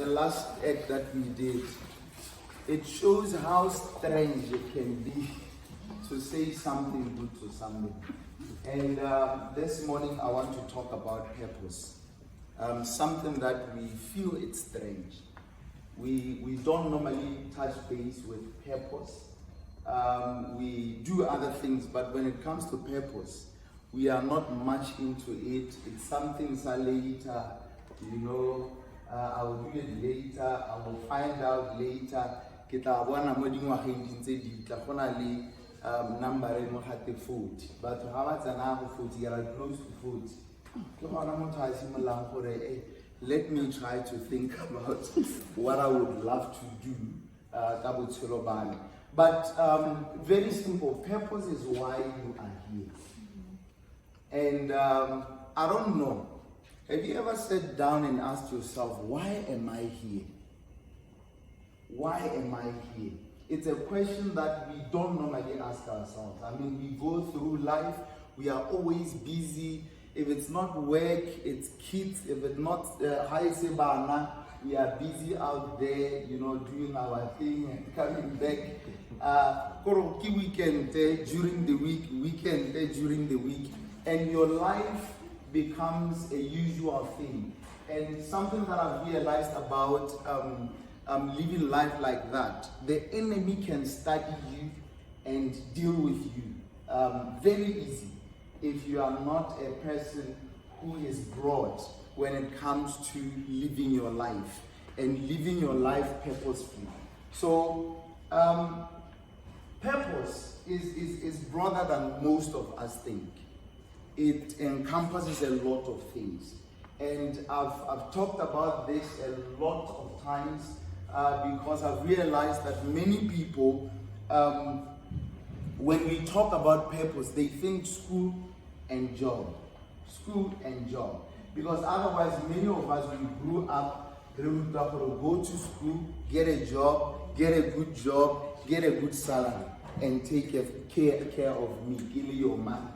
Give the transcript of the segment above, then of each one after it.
the last act that we did, it shows how strange it can be to say something good to somebody. And this morning I want to talk about purpose. Something that we feel it's strange. We don't normally touch base with purpose. We do other things, but when it comes to purpose, we are not much into it. It's something later, you know, I will do it later, I will find out later. Number in 40, but how much an hour 40, you are close to 40. Let me try to think about what I would love to do. But very simple, purpose is why you are here. And I don't know, have you ever sat down and asked yourself, why am I here? Why am I here? It's a question that we don't normally ask ourselves. I mean, we go through life, we are always busy. If it's not work, it's kids. If it's not high sebana, we are busy out there, you know, doing our thing and coming back. Koroki weekend during the week, weekend during the week, and your life becomes a usual thing. And something that I've realized about living life like that, the enemy can study you and deal with you very easy if you are not a person who is broad when it comes to living your life and living your life purposefully. So purpose is broader than most of us think. It encompasses a lot of things, and I've talked about this a lot of times because I've realized that many people, when we talk about purpose, they think school and job. School and job. Because otherwise, many of us, we grew up, go to school, get a job, get a good job, get a good salary, and take care of me. Kill your man,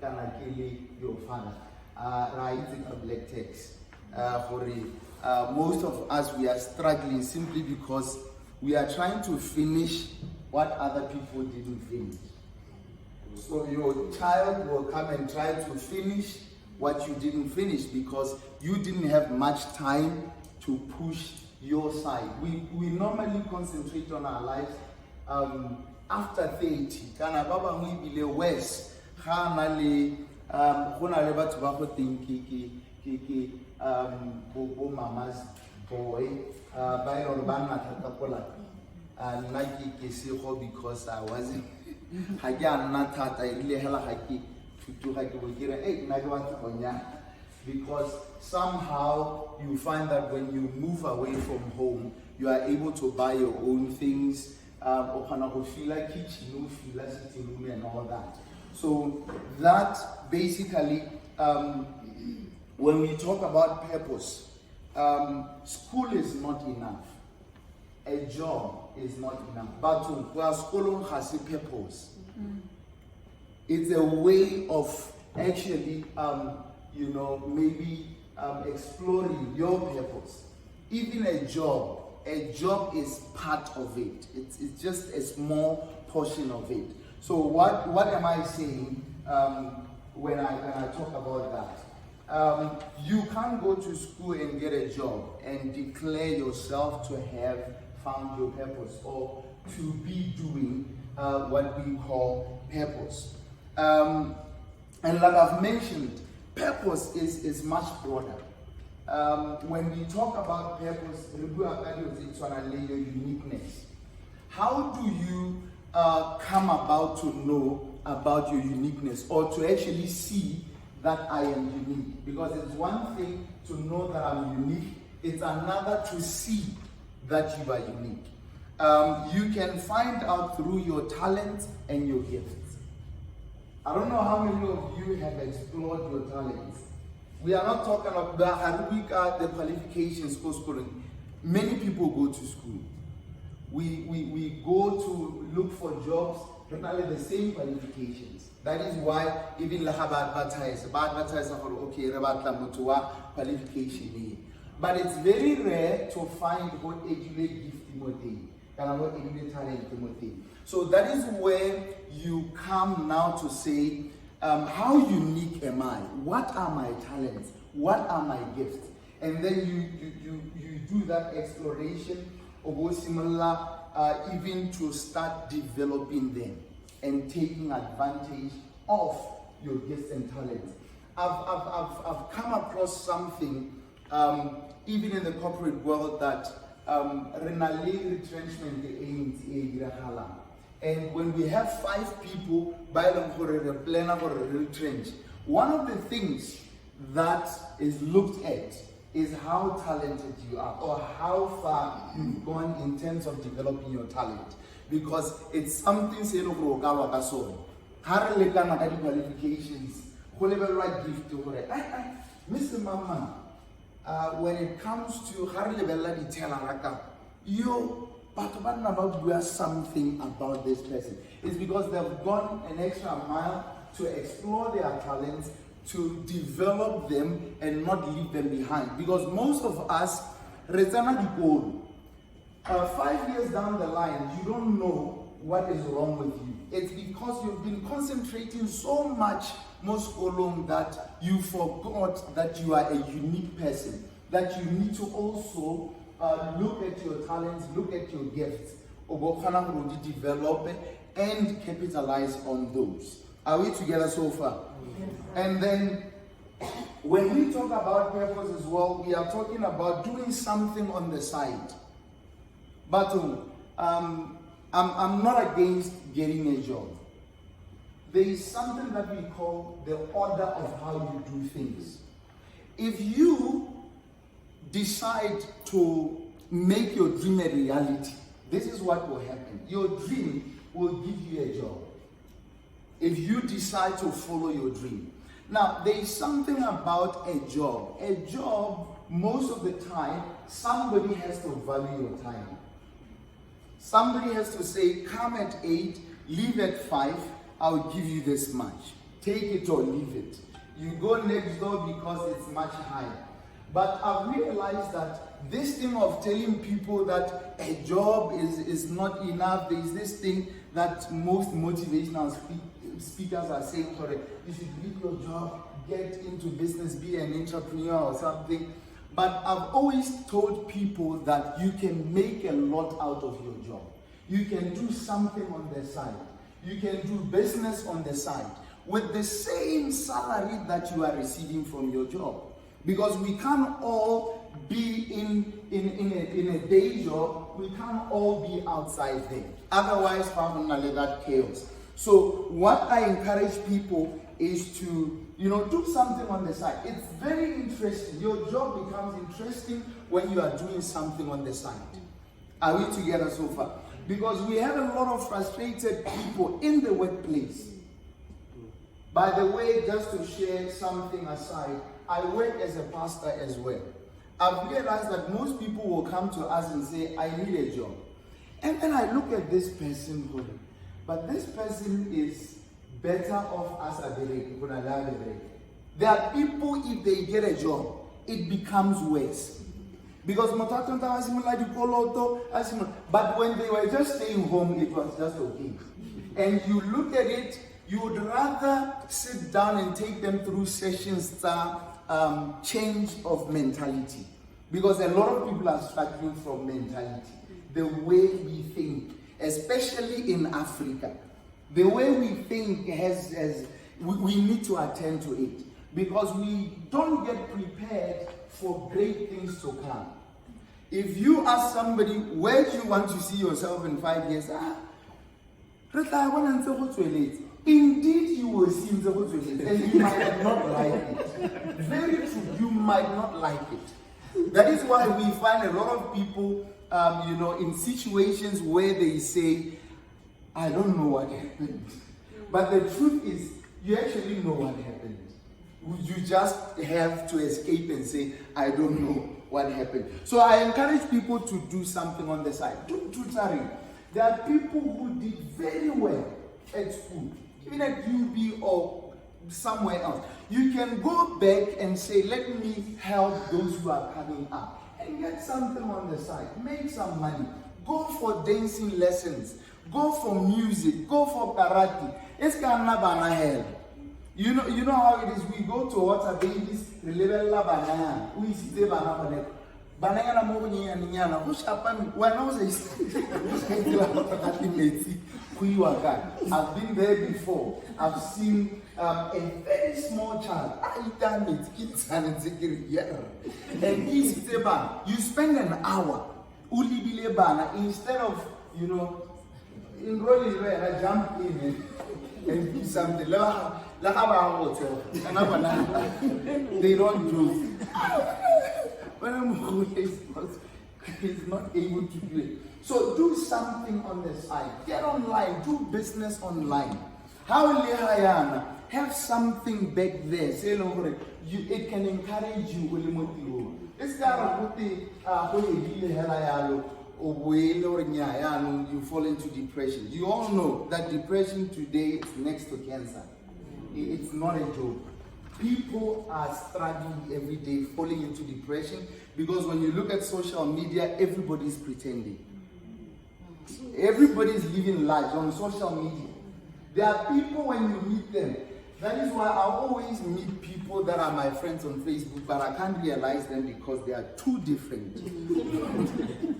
can I kill your father? Writing a black text. Most of us, we are struggling simply because we are trying to finish what other people didn't finish. So your child will come and try to finish what you didn't finish because you didn't have much time to push your side. We normally concentrate on our lives after 30. Kana baba ngwe bile west. Kana le gona le batho ba go think bo mama's boy ba ile ba nna thata kola nna ke se go because I wasn't ha ke nna thata ile hela ha ke tutuga ke bo kire nna ke batla go nya, because somehow you find that when you move away from home you are able to buy your own things, o khona go feel like kitchen, o feel like sitting room and all that. So that basically when we talk about purpose, school is not enough. A job is not enough. But school has a purpose. It's a way of actually, you know, maybe exploring your purpose. Even a job is part of it. It's just a small portion of it. So what am I saying when I talk about that? You can't go to school and get a job and declare yourself to have found your purpose or to be doing what we call purpose. And like I've mentioned, purpose is much broader. When we talk about purpose, it's on your uniqueness. How do you come about to know about your uniqueness or to actually see that I am unique? Because it's one thing to know that I'm unique, it's another to see that you are unique. You can find out through your talents and your gifts. I don't know how many of you have explored your talents. We are not talking about the qualifications for schooling. Many people go to school. We go to look for jobs, not only the same qualifications. That is why even la advertise, okay, qualification. But it's very rare to find what actually gift Timothy, and what actually talent Timothy. So that is where you come now to say, how unique am I? What are my talents? What are my gifts? And then you do that exploration of what similar, even to start developing them and taking advantage of your gifts and talents. I've come across something, even in the corporate world, that renali retrenchment the. And when we have 5 people by the planner for a retrench, one of the things that is looked at is how talented you are, or how far you've gone in terms of developing your talent. Because it's something say no go so. Hardly can qualifications, whatever right gift to Mr. Mama, when it comes to hardly you about something about this person. It's because they've gone an extra mile to explore their talents, to develop them and not leave them behind. Because most of us, 5 years down the line, you don't know what is wrong with you. It's because you've been concentrating so much, most along, that you forgot that you are a unique person, that you need to also look at your talents, look at your gifts, develop and capitalize on those. Are we together so far? And then when we talk about purpose as well, we are talking about doing something on the side. But I'm not against getting a job. There is something that we call the order of how you do things. If you decide to make your dream a reality, this is what will happen. Your dream will give you a job. If you decide to follow your dream. Now, there is something about a job. A job, most of the time, somebody has to value your time. Somebody has to say, come at 8, leave at 5, I'll give you this much. Take it or leave it. You go next door because it's much higher. But I've realized that this thing of telling people that a job is not enough, there is this thing that most motivational speakers are saying, sorry, you should leave your job, get into business, be an entrepreneur or something. But I've always told people that you can make a lot out of your job. You can do something on the side. You can do business on the side with the same salary that you are receiving from your job. Because we can't all be in a day job, we can't all be outside there. Otherwise, that chaos. So what I encourage people is to, do something on the side. It's very interesting. Your job becomes interesting when you are doing something on the side. Are we together so far? Because we have a lot of frustrated people in the workplace. By the way, just to share something aside, I work as a pastor as well. I've realized that most people will come to us and say, I need a job. And then I look at this person, but this person is better off as a break. There are people, if they get a job, it becomes worse. Because but when they were just staying home, it was just okay. And you look at it, you would rather sit down and take them through sessions change of mentality, because a lot of people are struggling from mentality, the way we think, especially in Africa. The way we think we need to attend to it, because we don't get prepared for great things to come. If you ask somebody, where do you want to see yourself in 5 years? Indeed, you will see it, and you might not like it. Very true, you might not like it. That is why we find a lot of people, in situations where they say, I don't know what happened. But the truth is, you actually know what happened. You just have to escape and say, I don't know what happened. So I encourage people to do something on the side. Do tutoring. There are people who did very well at school, even at UB or somewhere else. You can go back and say, let me help those who are coming up and get something on the side, make some money, go for dancing lessons, go for music, go for karate. It's gonna hell. You know how it is. We go to water babies, the level la banana, we see the banana. Banana moving and yana, who's happened when I was I've been there before. I've seen a very small child. I done it. It's an and you spend an hour instead of enrolling where I jump in and do something. They don't do. When I'm he's not able to do it. So do something on the side. Get online. Do business online. Have something back there. Say it can encourage you. It's you fall into depression. You all know that depression today is next to cancer. It's not a joke. People are struggling every day, falling into depression, because when you look at social media, everybody's pretending. Everybody's living lives on social media. There are people, when you meet them, that is why I always meet people that are my friends on Facebook, but I can't realize them because they are too different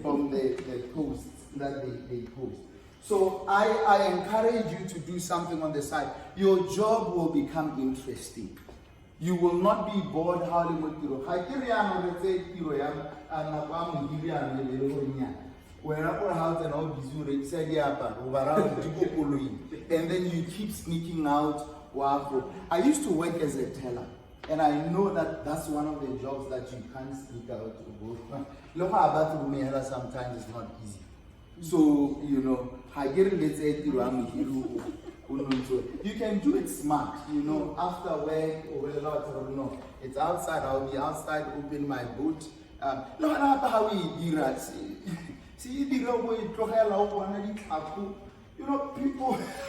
from the posts that they post. So I encourage you to do something on the side. Your job will become interesting. You will not be bored. And then you keep sneaking out. I used to work as a teller, and I know that that's one of the jobs that you can't sneak out to go. Sometimes it's not easy. So, you can do it smart, after work or it's outside. I'll be outside, open my boot. Look at how we do that. See, people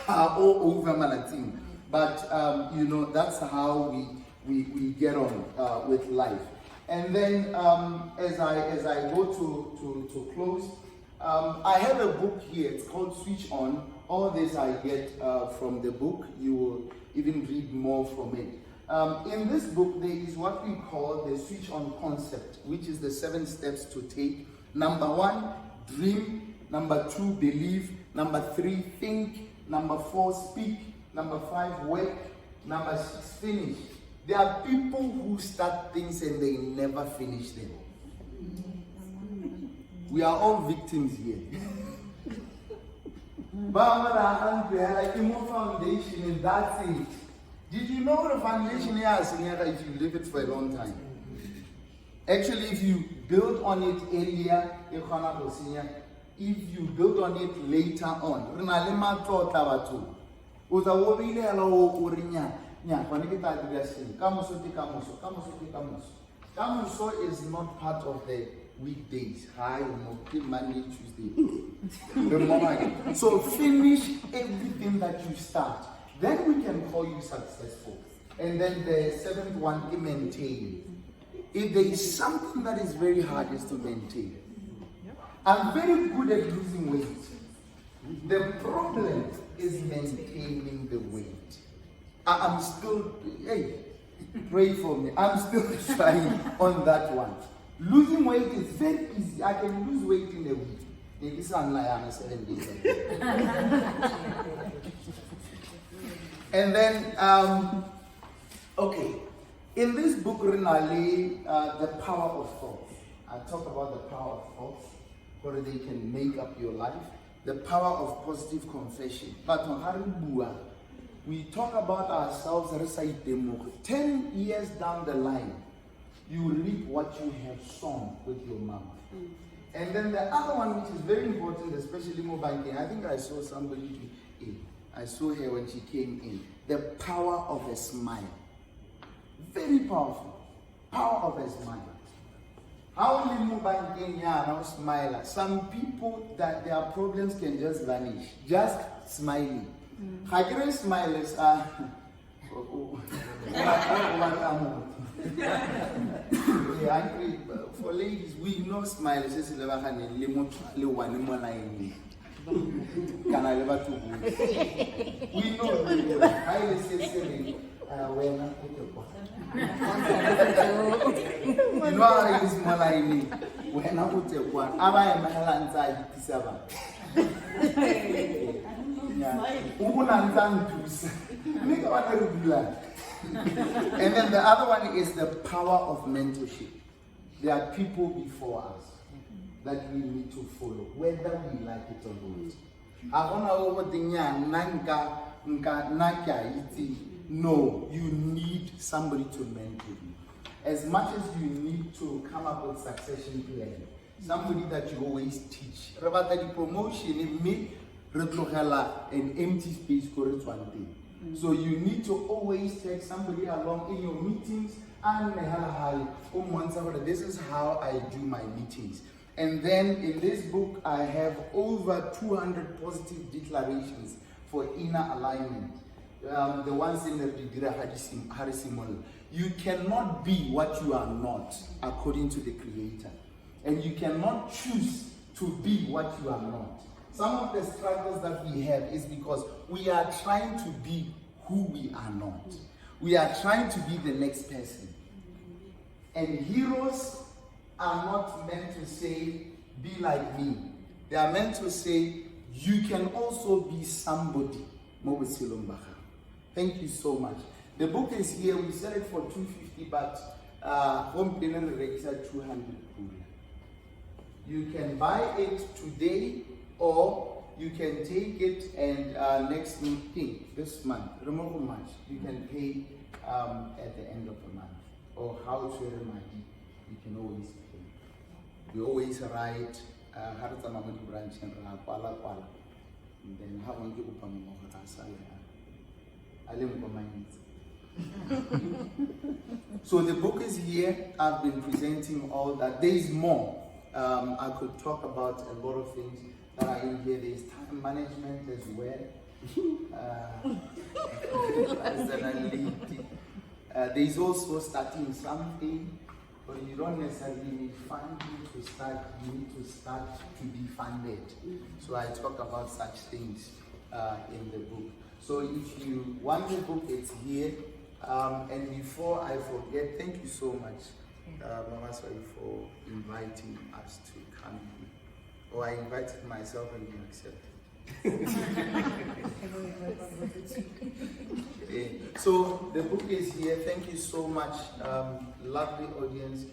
are all over Malatin, but that's how we get on with life. And then as I go to close, I have a book here. It's called Switch On. All this I get from the book. You will even read more from it. In this book, there is what we call the Switch On concept, which is the 7 steps to take. Number 1, dream. Number 2, believe. Number 3, think. Number 4, speak. Number 5, work. Number 6, finish. There are people who start things and they never finish them. We are all victims here. Like more foundation, and that's it. Did you know what a foundation is if you leave it for a long time? Actually, if you build on it earlier, if you build on it later on, Kamuso is not part of the weekdays. Hi, Monday, Tuesday. So finish everything that you start. Then we can call you successful. And then the 7th one, maintain. If there is something that is very hard, is to maintain. I'm very good at losing weight. The problem is maintaining the weight. I'm still, pray for me. I'm still trying on that one. Losing weight is very easy. I can lose weight in a week. Maybe some like 7 days. And then, okay. In this book, Renali, the power of thoughts. I talk about the power of thoughts, where they can make up your life. The power of positive confession. But on Haribua, we talk about ourselves 10 years down the line. You reap what you have sown with your mouth. And then the other one, which is very important, especially more banking, I think I saw somebody I saw her when she came in. The power of a smile. Very powerful. Power of a smile. How many more banking now smile? Some people that their problems can just vanish. Just smiling. Hagere smilers are For ladies, we know smile. Says le one more line. Can I never to we know. I say when you know how it is more like me. When I put a one, I am a inside Pisaba. And then the other one is the power of mentorship. There are people before us that we need to follow, whether we like it or not. No, you need somebody to mentor you. As much as you need to come up with succession plan, somebody that you always teach. About the promotion, it may an empty space for it one thing. So you need to always take somebody along in your meetings and this is how I do my meetings. And then in this book, I have over 200 positive declarations for inner alignment. The ones in the Harisimol. You cannot be what you are not, according to the Creator. And you cannot choose to be what you are not. Some of the struggles that we have is because we are trying to be who we are not. We are trying to be the next person. And heroes are not meant to say, be like me. They are meant to say, you can also be somebody. Thank you so much. The book is here. We sell it for $250, but home payment is at $200. You can buy it today, or you can take it and next meeting this month, remember much, you can pay at the end of the month. Or how to remind you can always pay. We always write branch and then how long you open So the book is here. I've been presenting all that. There is more. I could talk about a lot of things that are in here. There is time management as well. There is also starting something, but you don't necessarily need funding to start. You need to start to be funded. So I talk about such things in the book. So if you want the book, it's here. And before I forget, thank you so much, Mama Swai, for inviting us to come here. Or I invited myself and you accepted. So the book is here. Thank you so much. Lovely audience.